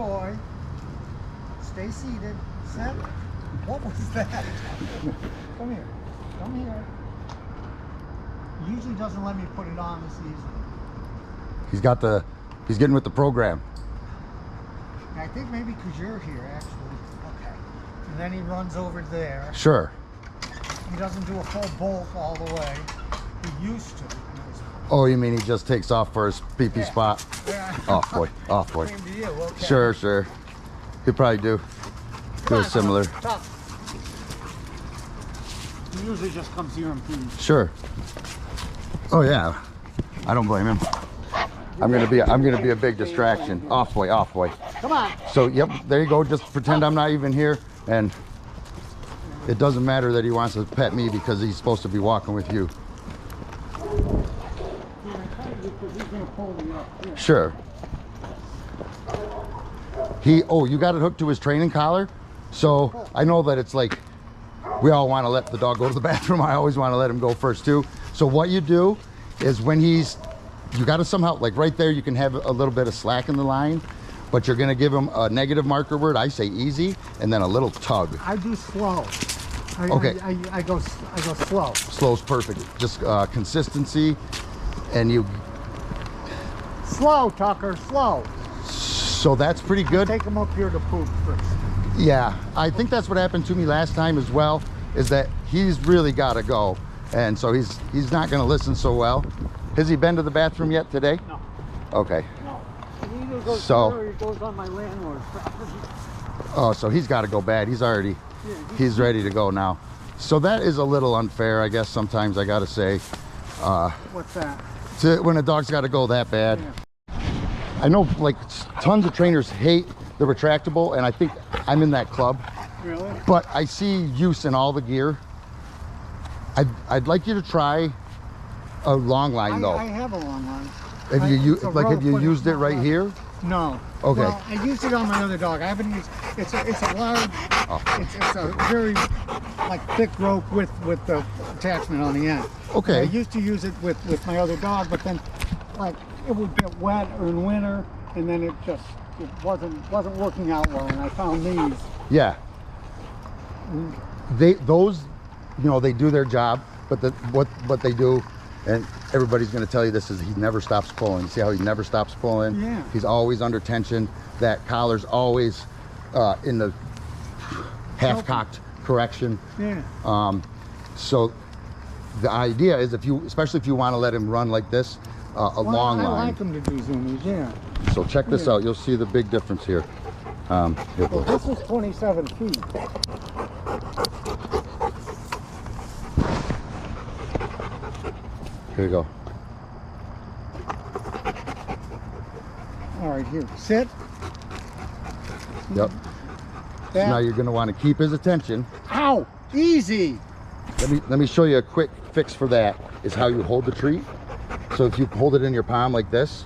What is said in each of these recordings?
boy. Stay seated. Sit. What was that? Come here. Come here. He usually doesn't let me put it on this easily. He's getting with the program. I think maybe because you're here, actually. Okay. And then he runs over there. Sure. He doesn't do a full bolt all the way. He used to. Oh, you mean he just takes off for his pee-pee spot? Yeah. Off boy, off boy. Same to you. Okay. Sure, sure. He'll probably do similar. Stop. He usually just comes here and pees. Sure. Oh yeah. I don't blame him. I'm gonna be a big distraction. Off boy, off boy. Come on. So yep, there you go. Just pretend I'm not even here, and it doesn't matter that he wants to pet me because he's supposed to be walking with you. Sure. Oh, you got it hooked to his training collar? So I know that it's like, we all want to let the dog go to the bathroom. I always want to let him go first too. So what you do is when you got to somehow, like right there, you can have a little bit of slack in the line, but you're going to give him a negative marker word. I say easy, and then a little tug. I do slow. Okay. I go slow. Slow's perfect. Just consistency, and you. Slow, Tucker, slow. So that's pretty good. Take him up here to poop first. Yeah, I think that's what happened to me last time as well, is that he's really got to go, and so he's not going to listen so well. Has he been to the bathroom yet today? No. Okay. No. He either goes So, here or he goes on my landlord's property. Oh, so he's got to go bad. He's he's ready to go now. So that is a little unfair, I guess. Sometimes I got to say. What's that? When a dog's got to go that bad. Yeah. I know like tons of trainers hate the retractable, and I think I'm in that club. Really? But I see use in all the gear. I'd like you to try a long line though. I have a long line. Have you used it right here? No. Okay. Well, I used it on my other dog. I haven't used. It's a large. Oh. It's a very thick rope with the attachment on the end. Okay. I used to use it with my other dog, but then like it would get wet in winter, and then it wasn't working out well. And I found these. Yeah. Those they do their job, but what they do, and everybody's going to tell you this, is he never stops pulling. See how he never stops pulling? Yeah. He's always under tension. That collar's always in the half-cocked correction. Yeah. So the idea is, especially if you want to let him run like this, long line. I like him to do zoomies, yeah. So check this out. You'll see the big difference here. Well, this is 27 feet. Here you go. All right, here. Sit. Yep. So now you're going to want to keep his attention. Ow! Easy. Let me show you a quick fix for that. Is how you hold the treat. So if you hold it in your palm like this,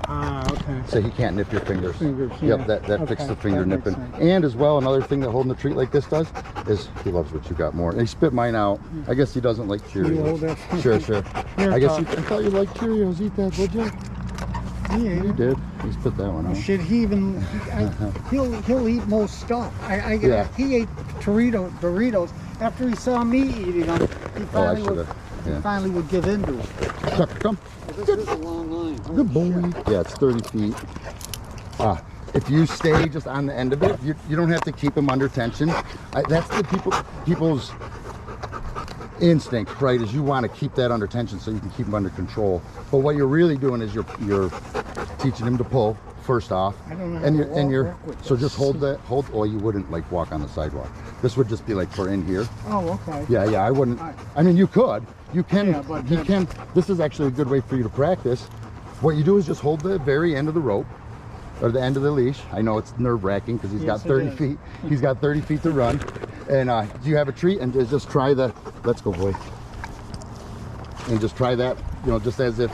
okay. so he can't nip your fingers. Yeah. Yep, that Okay, fixes the finger that makes nipping. sense. And as well, another thing that holding the treat like this does is he loves what you got more. And he spit mine out. I guess he doesn't like Cheerios. You hold that? Sure, sure. Here, I guess Todd. I thought you liked Cheerios. Eat that, would you? Yeah. You did. He spit that one out. Shit, he'll eat most stuff. Yeah. He ate Doritos after he saw me eating them. He finally would give in to it. Tucker, come. This is a long line. Good boy. Yeah, it's 30 feet. If you stay just on the end of it, you don't have to keep him under tension. That's the people's instinct, right? Is you want to keep that under tension so you can keep him under control. But what you're really doing is you're teaching him to pull first off. I don't know. So just hold. Well, you wouldn't like walk on the sidewalk. This would just be like for in here. Oh, okay. Yeah, I wouldn't. I mean, you could. You can. Yeah, but you can. This is actually a good way for you to practice. What you do is just hold the very end of the rope or the end of the leash. I know it's nerve-wracking because he's got 30 feet. He's got 30 feet to run. And do you have a treat? And just try the. Let's go, boy. And just try that. Just as if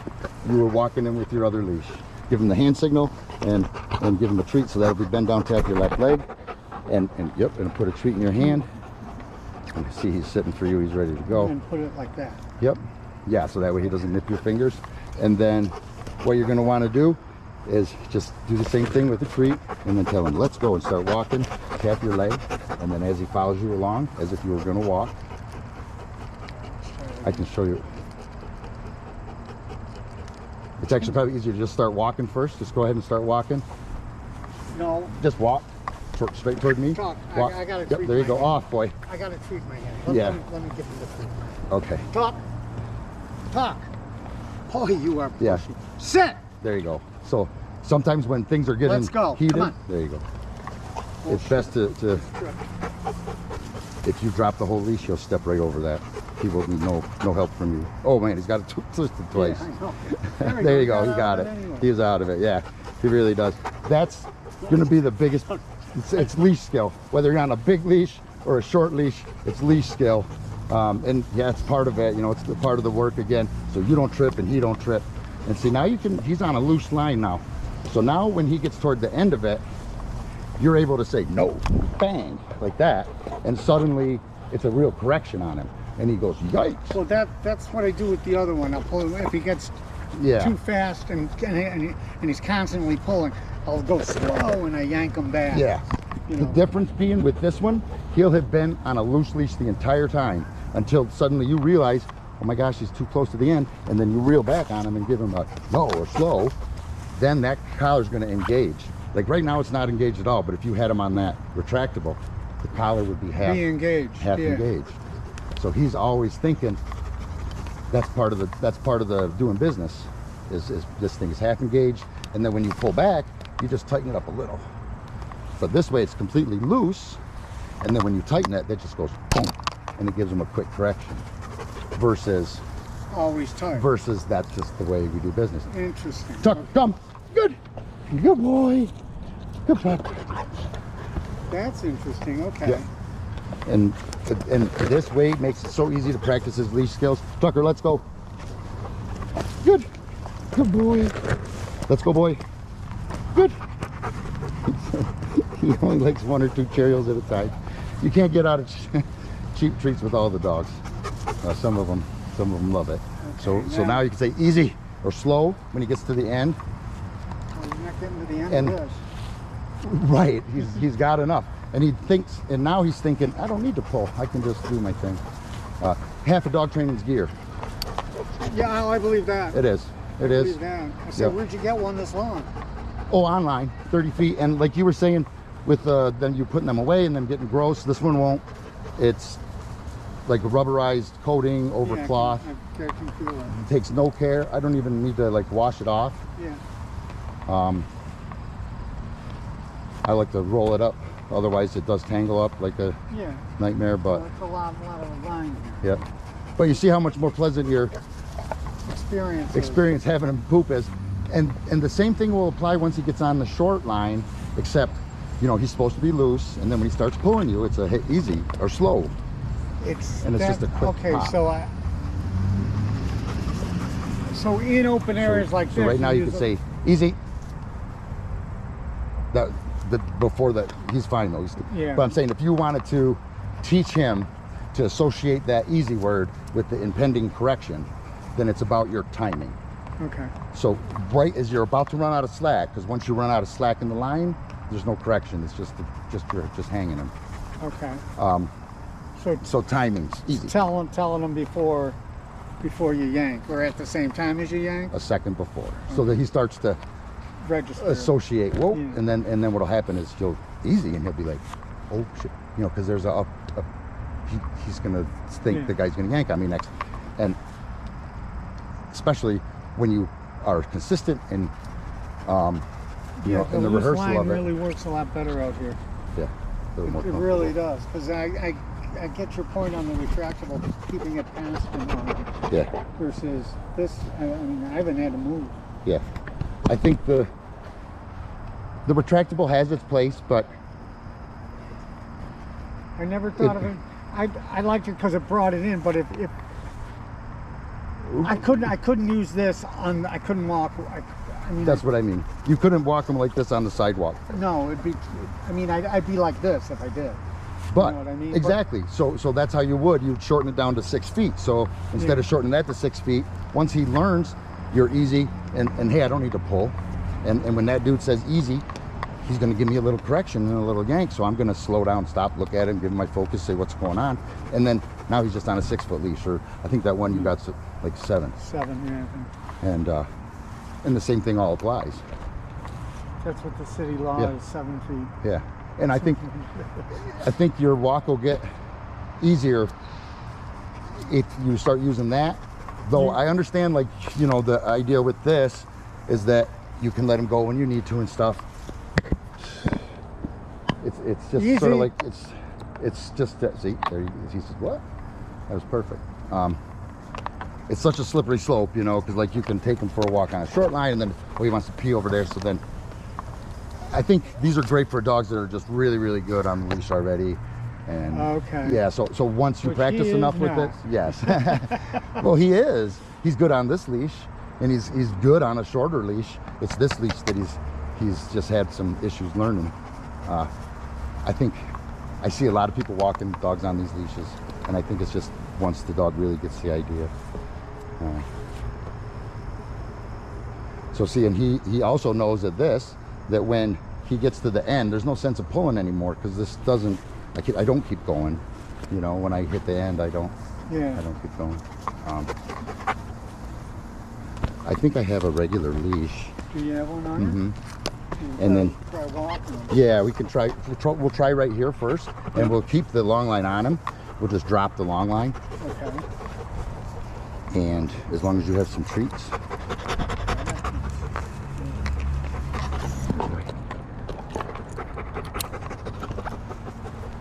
you were walking in with your other leash. Give him the hand signal and give him a treat. So that'll be bend down, tap your left leg, and put a treat in your hand. And see, he's sitting for you. He's ready to go. And put it like that. Yep. Yeah, so that way he doesn't nip your fingers. And then what you're going to want to do is just do the same thing with the treat, and then tell him, let's go, and start walking, tap your leg, and then as he follows you along, as if you were gonna walk, I can show you. It's actually probably easier to just start walking first. Just go ahead and start walking. No. Just walk straight toward me. Talk. Walk. I gotta Yep, treat there you my go. hand. Off, boy. I gotta treat my hand. Yeah. Let me give him the treat. Okay. Talk. Talk. Oh, you are pushy. Yeah. Sit. There you go. So sometimes when things are getting Let's go. heated, Come on. there you go. Oh, It's best to if you drop the whole leash, he'll step right over that. He will need no help from you. Oh man, he's got it twisted twice. Yeah, I know. There you go. He got it. Anyway. He was out of it. Yeah, he really does. That's going to be the biggest. It's leash skill. Whether you're on a big leash or a short leash, it's leash skill. And yeah, it's part of it. You know, it's the part of the work again. So you don't trip and he don't trip. And see, now you can. He's on a loose line now. So now when he gets toward the end of it, you're able to say no, bang, like that, and suddenly it's a real correction on him. And he goes, yikes. Well, that's what I do with the other one. I'll pull him if he gets Yeah. too fast and he's constantly pulling. I'll go slow and I yank him back. Yeah. You The know. difference being with this one, he'll have been on a loose leash the entire time until suddenly you realize, oh my gosh, he's too close to the end, and then you reel back on him and give him a no or slow. Then that collar's going to engage. Like right now, it's not engaged at all. But if you had him on that retractable, the collar would be half Be engaged. half Yeah. engaged. So he's always thinking that's part of the doing business. Is this thing is half engaged, and then when you pull back, you just tighten it up a little. But this way, it's completely loose, and then when you tighten it, that just goes boom, and it gives him a quick correction. Versus Always tight. that's just the way we do business. Interesting. Tuck, come, good boy, good pup. That's interesting. Okay. Yeah. And this way makes it so easy to practice his leash skills. Tucker, let's go. Good boy. Let's go, boy. Good. He only likes 1 or 2 Cheerios at a time. You can't get out of cheap treats with all the dogs. Some of them love it. Okay, So now you can say easy or slow when he gets to the end. Well, you're not getting to the end And- of this. Right, he's got enough, and he thinks, and now he's thinking, I don't need to pull. I can just do my thing. Half a dog training's gear. Yeah, I believe that. It is. It I is. believe that. I said, Yep. where'd you get one this long? Oh, online, 30 feet, and like you were saying, with then you putting them away and them getting gross. This one won't. It's like a rubberized coating over Yeah, cloth. I can feel it. It takes no care. I don't even need to like wash it off. Yeah. I like to roll it up. Otherwise, it does tangle up like a Yeah. nightmare. But Well, it's a lot of line here. yeah, but you see how much more pleasant your experience having him poop is, and the same thing will apply once he gets on the short line, except you know he's supposed to be loose, and then when he starts pulling you, it's a hit easy or slow. It's And it's just a quick okay. pop. So in open areas like So this, right now you use can a- say easy. That before that he's fine though. Yeah. But I'm saying if you wanted to teach him to associate that easy word with the impending correction, then it's about your timing. Okay. So right as you're about to run out of slack, because once you run out of slack in the line, there's no correction. It's you're just hanging him. Okay. So timing's easy. Telling them before you yank, or at the same time as you yank, A second before, so that he starts to register. associate. Whoa, Yeah. and then what'll happen is he'll easy, and he'll be like, oh shit, you know, because there's he's gonna think Yeah. the guy's gonna yank on me next, and especially when you are consistent and you know, in the loose rehearsal line of it. really works a lot better out here. Yeah, a little more It comfortable. really does, because I get your point on the retractable, keeping it past him Yeah, versus this. I mean, I haven't had to move. yeah. I think the retractable has its place, but I never thought of it. I liked it because it brought it in, but if I couldn't use this on. I couldn't walk. I mean, that's what I mean. You couldn't walk them like this on the sidewalk. no, it'd be. I mean, I'd be like this if I did. But know what I mean? exactly. So that's how you would. You'd shorten it down to 6 feet. So instead Yeah. of shortening that to 6 feet, once he learns, you're easy and hey, I don't need to pull. And when that dude says easy, he's going to give me a little correction and a little yank. So I'm going to slow down, stop, look at him, give him my focus, say what's going on. And then now he's just on a 6-foot leash, or I think that one you got like 7. 7, yeah. I think. And the same thing all applies. That's what the city law Yeah. is, 7 feet. Yeah. And I think your walk will get easier if you start using that. Though I understand, like, you know, the idea with this is that you can let him go when you need to and stuff. It's just Easy. sort of like it's just see there he says what? That was perfect. It's such a slippery slope, you know, because like you can take him for a walk on a short line and then he wants to pee over there. So then I think these are great for dogs that are just really, really good on the leash already. And Okay. yeah, so once you Which practice he enough is with it, not. yes. Well, he is. He's good on this leash, and he's good on a shorter leash. It's this leash that he's just had some issues learning. I think I see a lot of people walking dogs on these leashes, and I think it's just once the dog really gets the idea. So see, and he also knows that when he gets to the end, there's no sense of pulling anymore, because this doesn't. I don't keep going. You know, when I hit the end, I don't keep going. I think I have a regular leash. Do you have one on you? Mm-hmm. And then Try walking him. yeah, we can try. We'll try right here first, and we'll keep the long line on him. We'll just drop the long line, Okay. and as long as you have some treats.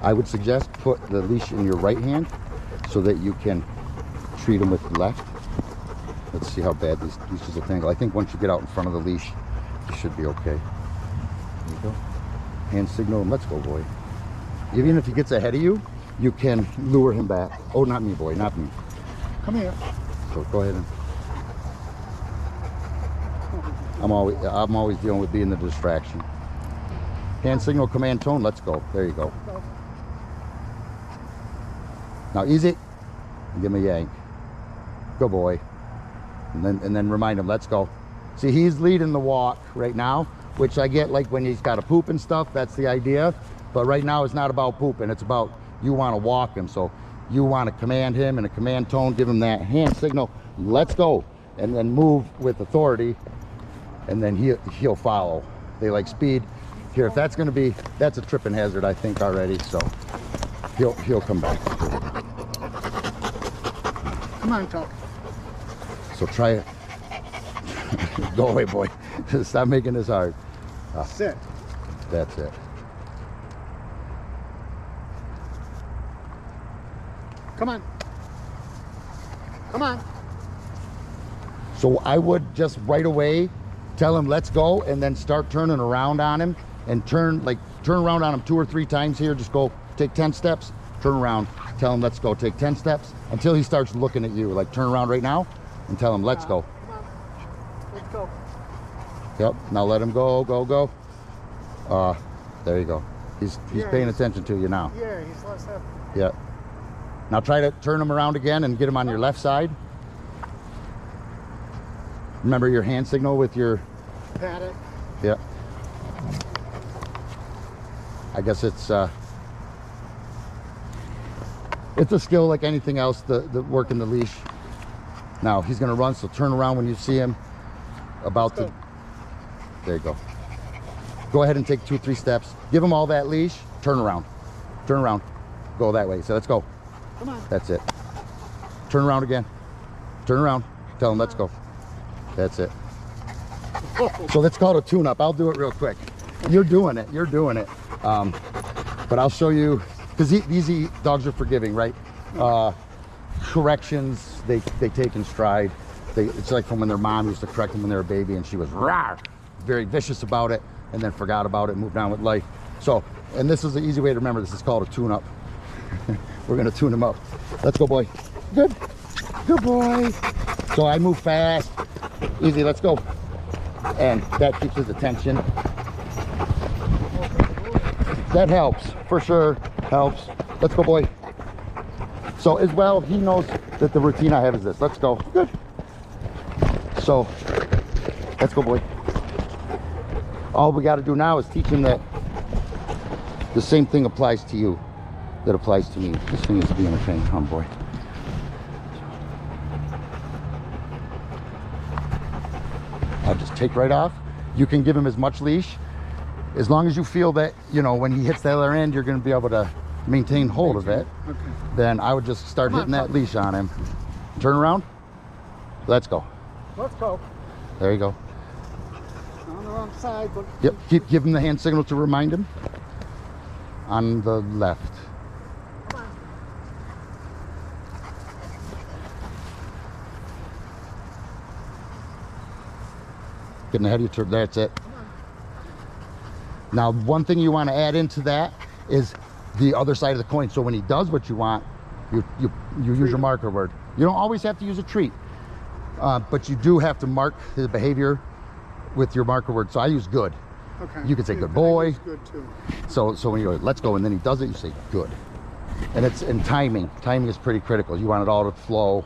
I would suggest put the leash in your right hand so that you can treat him with the left. Let's see how bad these leashes will tangle. I think once you get out in front of the leash, you should be okay. There you go. Hand signal and let's go, boy. Even if he gets ahead of you, you can lure him back. Oh, not me, boy, not me. Come here. So go ahead and. I'm always dealing with being the distraction. Hand signal, command tone, let's go. There you go. Now easy. Give him a yank. Good boy. And then remind him, let's go. See, he's leading the walk right now, which I get, like when he's got to poop and stuff, that's the idea. But right now it's not about pooping, it's about you want to walk him. So you want to command him in a command tone, give him that hand signal, let's go, and then move with authority, and then he'll follow. They like speed. Here, if that's going to be, that's a tripping hazard, I think, already. So he'll come back. Come on, Tuck. So try it. Go away, boy. Stop making this hard. Sit. That's it. Come on. Come on. So I would just right away tell him let's go, and then start turning around on him, and turn around on him 2 or 3 times here. Just go, take 10 steps, turn around, tell him let's go, take 10 steps until he starts looking at you. Like, turn around right now and tell him let's go. Come on. Let's go. Yep, now let him go, go. There you go. He's Yeah, paying he's- attention to you now. Yeah, he's less happy. Yep. Now try to turn him around again and get him on your left side. Remember your hand signal with your, Pat it. yep. I guess it's a skill like anything else, the working the leash. Now he's gonna run, so turn around when you see him about to, there you go. Go ahead and take 2 or 3 steps. Give him all that leash, turn around, go that way. So let's go. Come on. That's it. Turn around again. Turn around. Tell him let's go. That's it. So that's called a tune-up. I'll do it real quick. You're doing it. But I'll show you, because these dogs are forgiving, right? Corrections, they take in stride. It's like from when their mom used to correct them when they were a baby, and she was rawr, very vicious about it, and then forgot about it and moved on with life. So, and this is an easy way to remember. This is called a tune-up. We're gonna tune him up. Let's go, boy. Good boy. So I move fast. Easy, let's go. And that keeps his attention. That helps, for sure, helps. Let's go, boy. So as well, he knows that the routine I have is this. Let's go. Good. So, let's go, boy. All we got to do now is teach him that the same thing applies to you that applies to me. This thing is being a pain. Oh boy. I'll just take right off. You can give him as much leash as long as you feel that, you know, when he hits the other end, you're going to be able to maintain hold of it. Okay. Then I would just start hitting that leash on him. Turn around. Let's go. Let's go. There you go. On the wrong side, but Yep. Give him the hand signal to remind him. On the left. come on. Getting ahead of your turn. That's it. Now, one thing you want to add into that is the other side of the coin. So when he does what you want, you use your marker word. You don't always have to use a treat, but you do have to mark his behavior with your marker word. So I use good. Okay. You could say Yeah, good I boy. use good too. So when you go, let's go, and then he does it, you say good. And it's in timing. Timing is pretty critical. You want it all to flow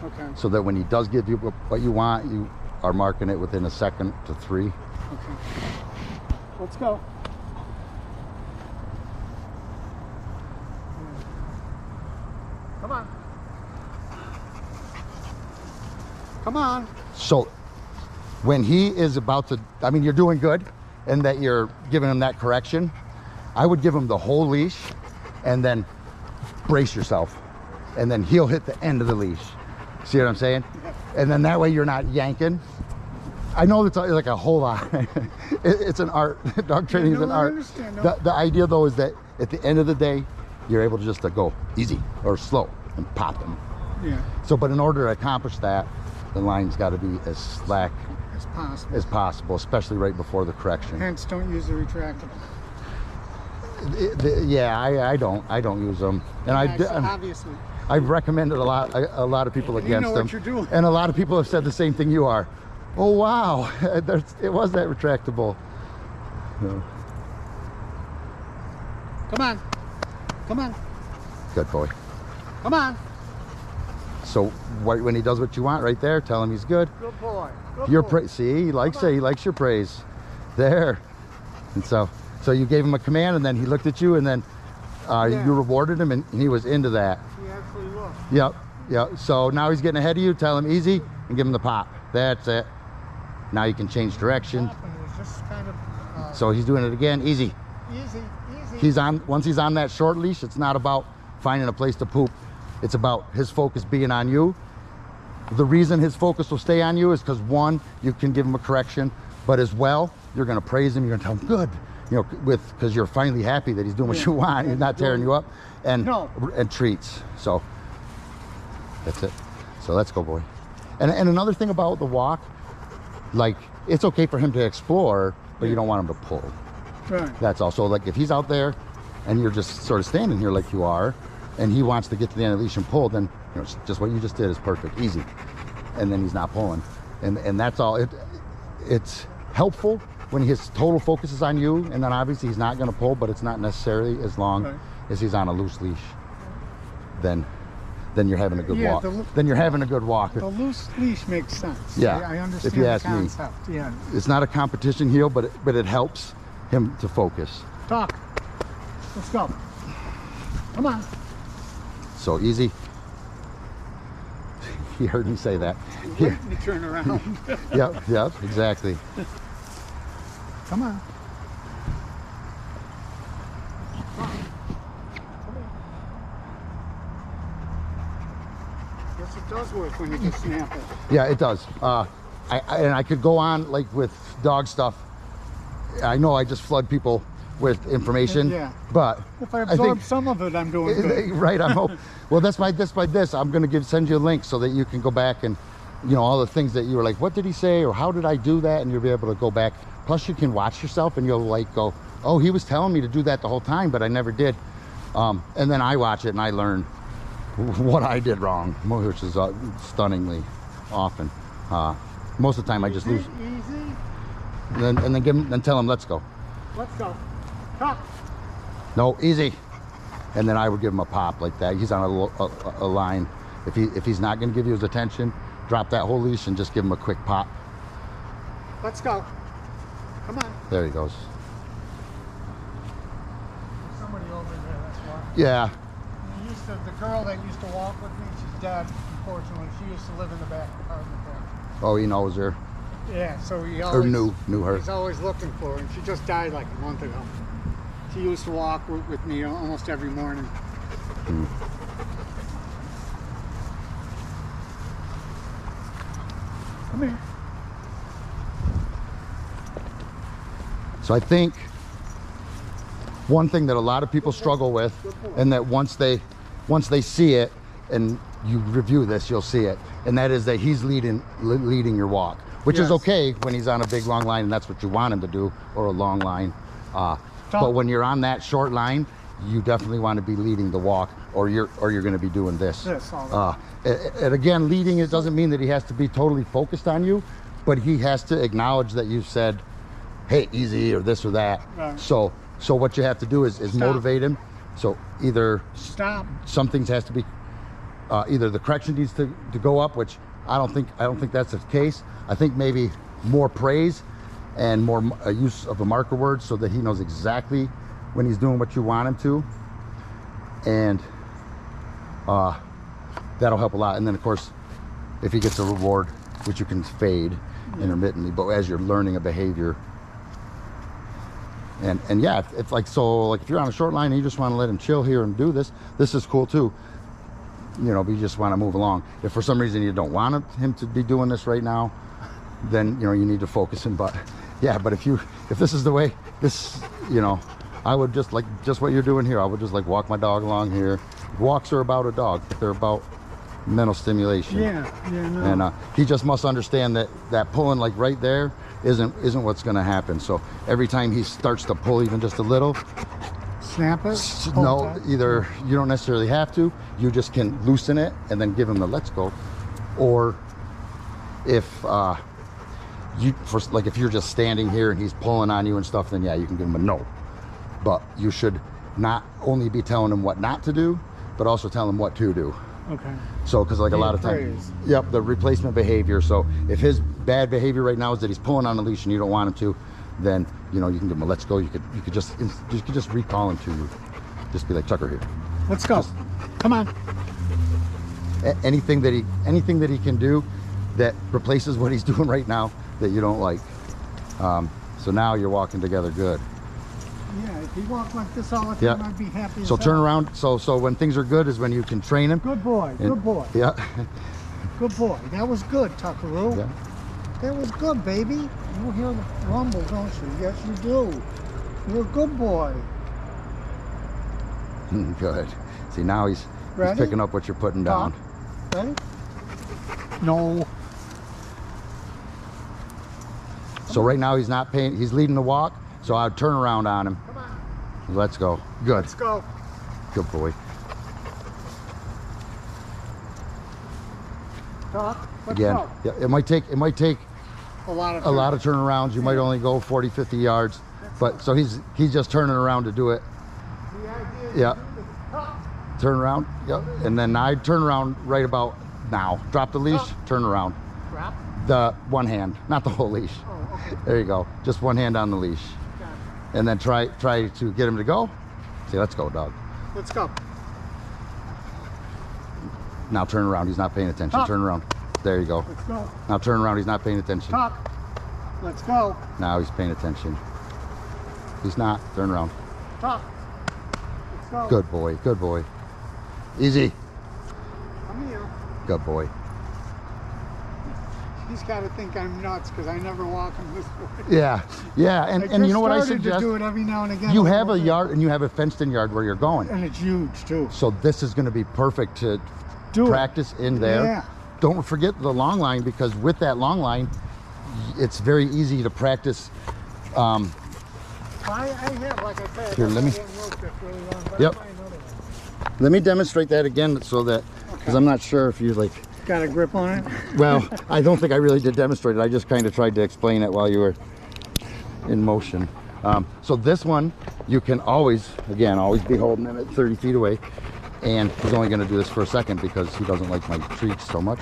Okay. so that when he does give you what you want, you are marking it within a second to 3. Okay. Let's go. Come on. Come on. So when he is about to, I mean, you're doing good and that you're giving him that correction, I would give him the whole leash and then brace yourself. And then he'll hit the end of the leash. See what I'm saying? Yeah. And then that way you're not yanking. I know it's like a whole lot. It's an art. Dog training is no, an I art. understand, no. The idea though is that at the end of the day, you're able to just go easy or slow and pop them. Yeah. So, but in order to accomplish that, the line's got to be as slack As possible. as possible, especially right before the correction. Hence, don't use the retractable. Yeah, I don't use them, and Obviously. I've recommended a lot of people You against know them, what you're doing. and a lot of people have said the same thing you are. Oh wow, it was that retractable. No. Come on. Come on. Good boy. Come on. So when he does what you want right there, tell him he's good. Good boy. Good Your boy. praise. See, he likes it. He likes your praise. There. And so you gave him a command, and then he looked at you, and then Yeah. you rewarded him, and he was into that. He actually looked. Yep. So now he's getting ahead of you. Tell him easy, and give him the pop. That's it. Now you can change direction. And it was just kind of So he's doing it again. Easy. easy, easy. Once he's on that short leash, it's not about finding a place to poop. It's about his focus being on you. The reason his focus will stay on you is because, one, you can give him a correction, but as well, you're going to praise him. You're going to tell him good, you know, because you're finally happy that he's doing what Yeah. you want. He's not tearing you up, and No. and treats. So that's it. So let's go, boy. And another thing about the walk, like, it's okay for him to explore, but you don't want him to pull. Right. That's also, like, if he's out there and you're just sort of standing here like you are, and he wants to get to the end of the leash and pull, then, you know, just what you just did is perfect, easy. And then he's not pulling, and that's all. It's helpful when his total focus is on you, and then obviously he's not going to pull, but it's not necessarily as long Right. as he's on a loose leash. Then you're having a good Yeah, walk. Then you're having a good walk. The loose leash makes sense. Yeah, I if understand you the ask me. concept. Yeah. It's not a competition heel, but it helps him to focus. Talk. Let's go. Come on. So easy. He heard me say that. Wait to turn around. Yep, exactly. Come on. Yes, it does work when you just snap it. Yeah, it does. And I could go on like with dog stuff. I know I just flood people with information. Yeah. But If I think- absorb some of it, I'm doing good. right, I'm hope. Well, that's by this. I'm gonna send you a link so that you can go back and, you know, all the things that you were like, what did he say, or how did I do that, and you'll be able to go back. Plus, you can watch yourself, and you'll like go, oh, he was telling me to do that the whole time, but I never did. And then I watch it and I learn what I did wrong, which is stunningly often. Most of the time, I just lose. Easy. And then tell him, let's go. Let's go. Talk. No, easy. And then I would give him a pop like that. He's on a line. If he's not going to give you his attention, drop that whole leash and just give him a quick pop. Let's go. Come on. There he goes. There's somebody over there, that's why. Yeah. The girl that used to walk with me, she's dead, unfortunately. She used to live in the back apartment there. Oh, he knows her. Yeah, so he Or always... knew her. He's always looking for her, and she just died like a month ago. She used to walk with me almost every morning. Mm. Come here. So I think one thing that a lot of people struggle with, and that once they see it, and you review this, you'll see it, and that is that he's leading your walk, which is Yes. okay when he's on a big long line and that's what you want him to do, or a long line. But when you're on that short line, you definitely want to be leading the walk, or you're going to be doing this. All And again, leading, it doesn't mean that he has to be totally focused on you, but he has to acknowledge that you've said, hey, easy, or this or that. Right. So what you have to do is motivate him. So either Stop. some things has to be, either the correction needs to go up, which I don't think that's the case. I think maybe more praise and more use of a marker word so that he knows exactly when he's doing what you want him to. And that'll help a lot. And then of course, if he gets a reward, which you can fade intermittently, but as you're learning a behavior. And yeah, it's like, so like if you're on a short line and you just want to let him chill here and do this is cool too. You know, but you just want to move along. If for some reason you don't want him to be doing this right now, then you know you need to focus him. But yeah, but if this is the way this, you know, I would just what you're doing here. I would just like walk my dog along here. Walks are about a dog. They're about mental stimulation. Yeah, no. And he just must understand that pulling like right there isn't what's going to happen. So every time he starts to pull even just a little, Snap it. no, either you don't necessarily have to, you just can loosen it and then give him the let's go. Or if if you're just standing here and he's pulling on you and stuff, then yeah, you can give him a no. But you should not only be telling him what not to do, but also tell him what to do. Okay. So, because like a lot of times, yep, the replacement behavior. So if his bad behavior right now is that he's pulling on the leash and you don't want him to, then you know you can give him a let's go. You could just recall him to you. Just be like, Tucker, here. Let's go. Come on. Anything that he can do that replaces what he's doing right now that you don't like. So now you're walking together good. Yeah, if he walked like this all the time, Yeah. I'd be happy. So as turn hell. around. So when things are good is when you can train him. Good boy. Good boy. Yeah. Good boy. That was good, Tuckaroo. Yeah. That was good, baby. You hear the rumble, don't you? Yes, you do. You're a good boy. Good. See, now he's Ready? picking up what you're putting down. Ready? No. So right now he's not paying. He's leading the walk. So I'd turn around on him. Come on. Let's go. Good. Let's go. Good boy. Talk. Let's Again, go. yeah, it might take A lot of turnarounds. You might only go 40, 50 yards. But so he's just turning around to do it. The idea is Yeah. to do the top. Turn around. Yep. And then I'd turn around right about now. Drop the leash, turn around. Drop. The one hand, not the whole leash. Oh, okay. There you go. Just one hand on the leash. Got it. And then try to get him to go. Say, let's go, dog. Let's go. Now turn around. He's not paying attention. Top. Turn around. There you go. Let's go. Now turn around. He's not paying attention. Talk. Let's go. Now he's paying attention. He's not. Turn around. Talk. Let's go. Good boy. Good boy. Easy. Come here. Good boy. He's got to think I'm nuts because I never walk him this way. Yeah. Yeah. And you know what I started to suggest? do it every now and again. You have a yard and you have a fenced-in yard where you're going. And it's huge too. So this is going to be perfect to Do practice in there. Yeah. Don't forget the long line, because with that long line, it's very easy to practice. I have, like I said, Here, let me- one rope that's really long, but Yep. I'll find another one. Let me demonstrate that again so that, because I'm not sure if you like, Got a grip on it? well, I don't think I really did demonstrate it. I just kind of tried to explain it while you were in motion. So this one, you can always be holding him at 30 feet away. And he's only going to do this for a second because he doesn't like my treats so much.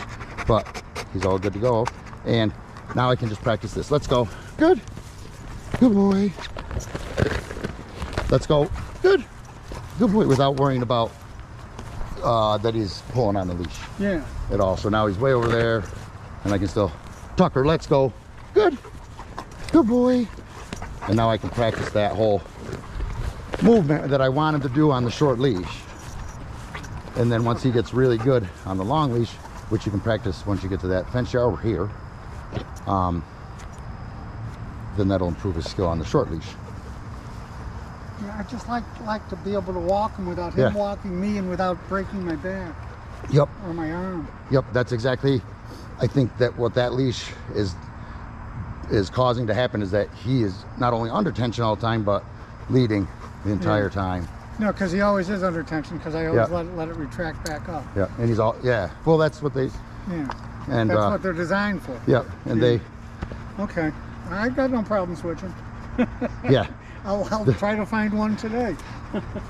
But he's all good to go. And now I can just practice this. Let's go. Good. Good boy. Let's go. Good. Good boy, without worrying about that he's pulling on the leash Yeah. at all. So now he's way over there and I can still, Tucker, let's go. Good. Good boy. And now I can practice that whole movement that I want him to do on the short leash. And then once he gets really good on the long leash, which you can practice once you get to that fence yard over here, then that'll improve his skill on the short leash. Yeah, I just like to be able to walk him without him walking me and without breaking my back Yep. or my arm. Yep, that's exactly, I think that what that leash is causing to happen is that he is not only under tension all the time, but leading the entire time. No, because he always is under tension because I always let it retract back up. Yeah, and he's all, well, that's what they, Yeah, and that's what they're designed for. yeah, and they, Okay, I got no problem switching. yeah. I'll try to find one today.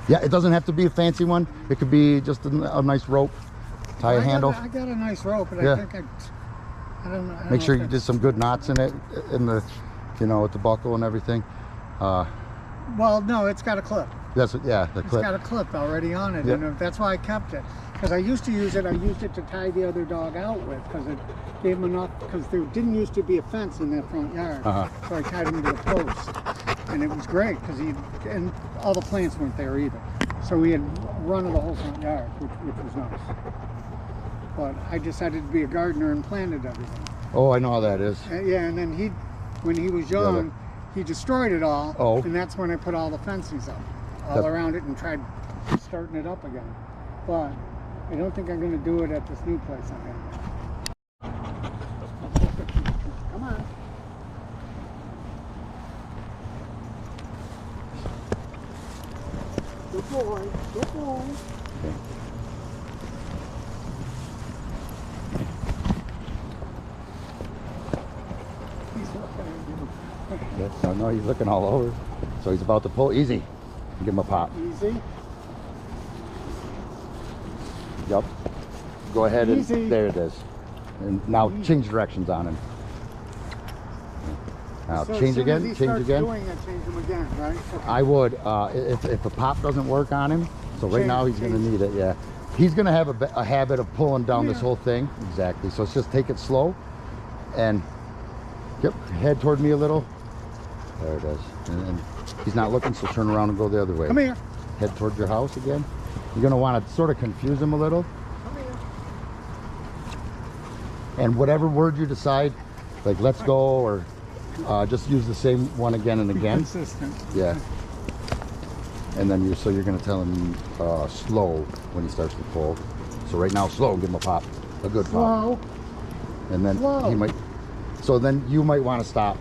Yeah, it doesn't have to be a fancy one. It could be just a nice rope, tie a handle. I got a nice rope, but Yeah. I think I don't know. Make sure you did some good knots in it, in the, you know, with the buckle and everything. Well, no, it's got a clip. That's what, yeah, the It's clip. got a clip already on it, Yeah. and that's why I kept it. Because I used to use it, I used it to tie the other dog out with, because it gave him enough, because there didn't used to be a fence in that front yard. So I tied him to the post. And it was great, because and all the plants weren't there either. So he had run of the whole front yard, which was nice. But I decided to be a gardener and planted everything. Oh, I know how that is. Yeah, and then when he was young, he destroyed it all. Oh. And that's when I put all the fences up, all around it, and tried starting it up again. But I don't think I'm going to do it at this new place I'm in. Come on. Good boy. Good boy. He's looking at you. Yes, I know he's looking all over. So he's about to pull. Easy. Give him a pop. Easy. Yep. Go ahead and Easy. there it is. And now change directions on him. Now So as change soon as again. he Change starts again. doing it, change him again, right? Okay. I would, if the pop doesn't work on him, so right Change- now he's going to change. need it, yeah. He's going to have a habit of pulling down this Yeah. whole thing. Exactly. So it's just take it slow and, yep, head toward me a little. There it is. And he's not looking, so turn around and go the other way. Come here. Head toward your house again. You're going to want to sort of confuse him a little. Come here. And whatever word you decide, like let's go or just use the same one again and again. Consistent. Yeah. And then you're going to tell him slow when he starts to pull. So right now, slow, give him a pop, a good pop. Slow. And then Slow. he might, so then you might want to stop